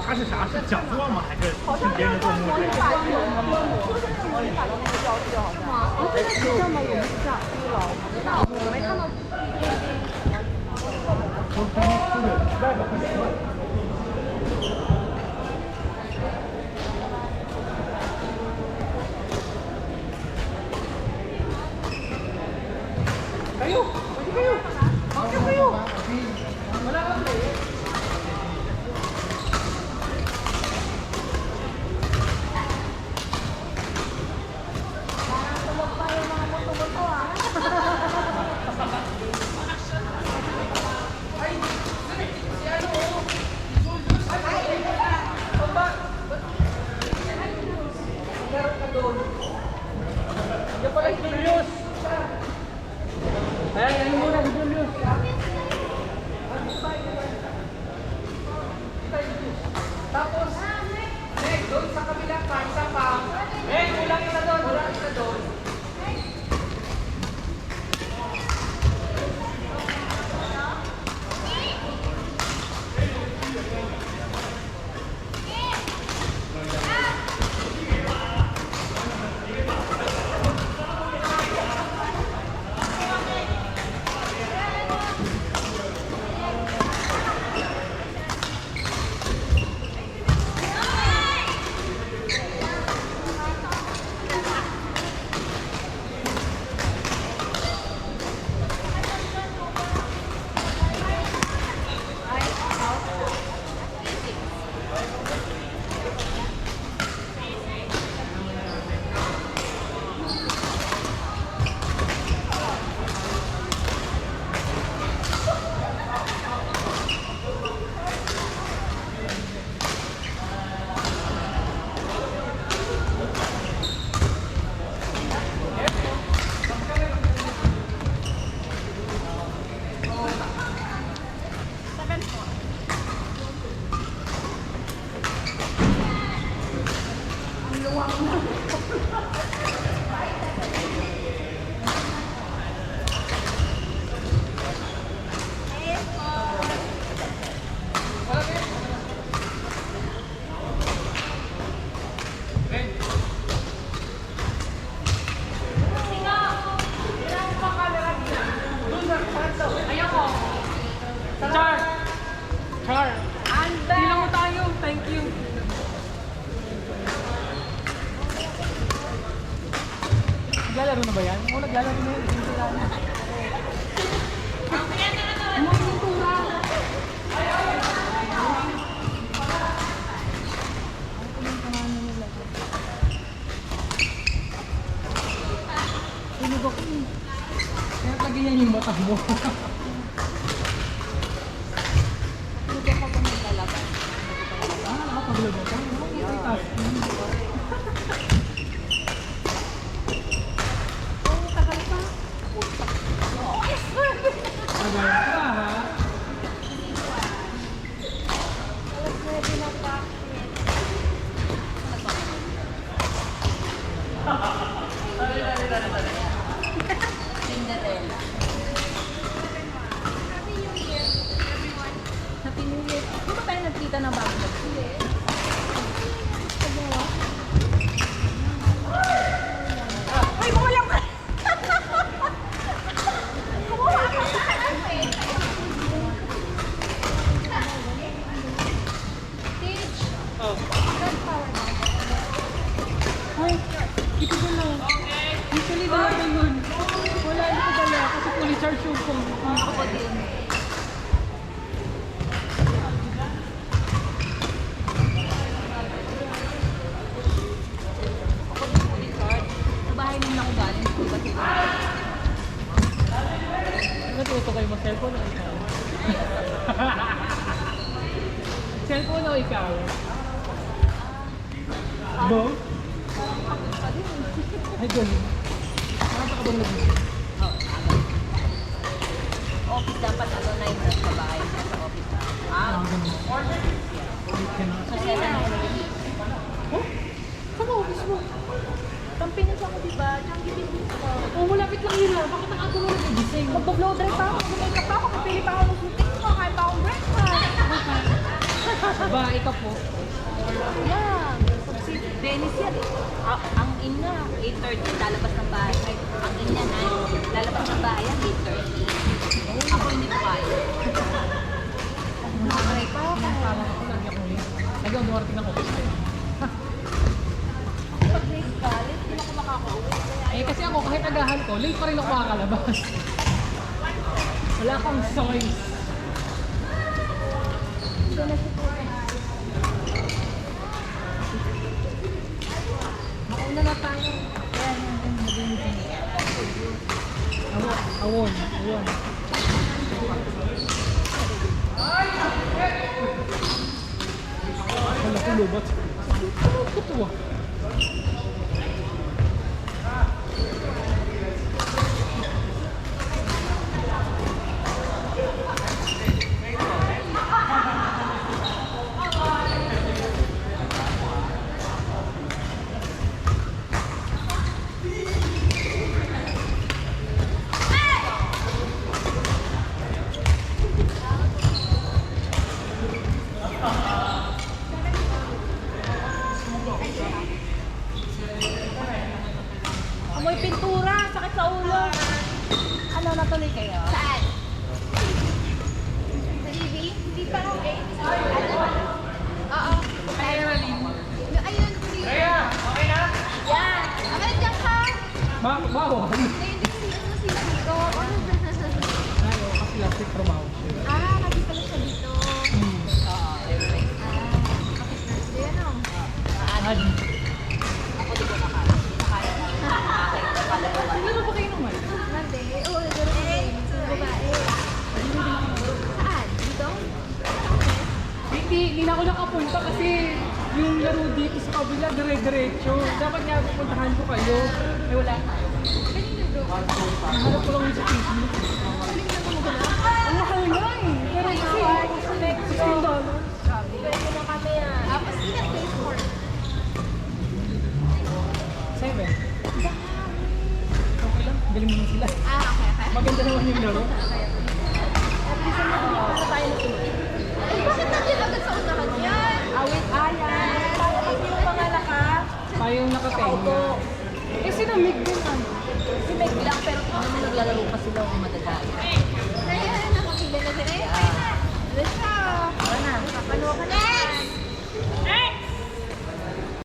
它是啥？是讲座吗？还是请别人做模特？这个学校吗？我不知道，不知道，我没看到。Kayo! Pwede kayo! Bakit kayo? Wala kang player. Parang tulog pa yung mga moto-moto ah. Ay! Si ano? Ay! Pamba! Meron ka doon. Yan pala si Julius. Ayan, yan muna si Julius. Tapos, doon sa kabilang pa, isa pa. Kulang isa doon, kulang isa doon. Char! Bilang mo tayo. Thank you. Naglalaro na ba yan? Oo, naglalaro na yun. Ano yung pintura? Tinubok ko. Kaya lagyan yan yung mata mo. Cinderella. Happy New Year. Di ba tayo nagkita ng bagong nagkita? Ay, mawalang ka! Kumuha ka sa akin! Teach! Oh. Ay, ito ko lang. Usually dala ko yun. Wala na ko dala kasi fully charged yung phone. Ako din. Sa bahay nung ako galing. Natuto kayo mag-cellphone o ikaw? Cellphone o ikaw? Both? Ay, gano'n. Nakakabang nag-isip. Office dapat ano 9 sa bahay sa office. Sa 7 Oh? Saan ang office mo? Kampinas ako, diba? Diyan gibis ko. Oh, malapit lang yun ah. Bakit nakagawa na nagising? Mag-blow dry pa ako. Mag-makeup pa ako. Babae ka po. Yeah. Si Dennis yan. Ang ina, 8:30, lalabas ng bahay. Ay, ang ina na, lalabas ng bahay yan, 8:30. Ako hindi ko kaya. Nakakay pa ako. Parang ako lagi akong late. Lagi ako dumarating ako kasi. Pag late ka, late din ako makaka-uwi. Eh kasi ako kahit agahan ko, late pa rin ako makakalabas. Wala akong choice. Mauna na tayo. Ayan, Awon. Wala ko lubat. Ito ah. Amoy pintura, sakit sa ulo. Ano, natuloy kayo? Saan? Sa TV? Hindi pa ako eh. Oo. Ayun, ayun. Rhea, okay na? Yan. Amal, diyan ka. Bawal. Hindi sila dito. Ay, oh, kasi plastic trabaho siya. Ah, lagi pala siya dito. Oo, every day. Kapit nurse din, ano? Adi. Ako di ko na kaya. Hindi na kaya ko. Nakakita. Hindi mo pa kayo naman. Nande, oo, nagkaroon ko din. Sa babae. Saan? Dito? Hindi na ako nakapunta kasi yung laro dito sa kabila, dire-diretso. Dapat nga pupuntahan ko kayo. Eh wala. Kanina bro. Nahanap ko lang yung sa Facebook. Ang mahal na eh. Pero kasi, $16. Pwede mo kami yan. Tapos ilan days for? 7. Okay lang, galing mo sila. Okay. Maganda naman yung laro. At least ano tayo na tuloy. Ay, bakit natin agad sa unahan yan? Awit ayan. Parang yung mga Tayong nakatenga. Eh sila Mig din ano. si Meg lang, pero tingnan mo naglalaro pa sila ng madadali. Kaya nakakila na sila. Let's go! Wala na, kapalo ka na. Next!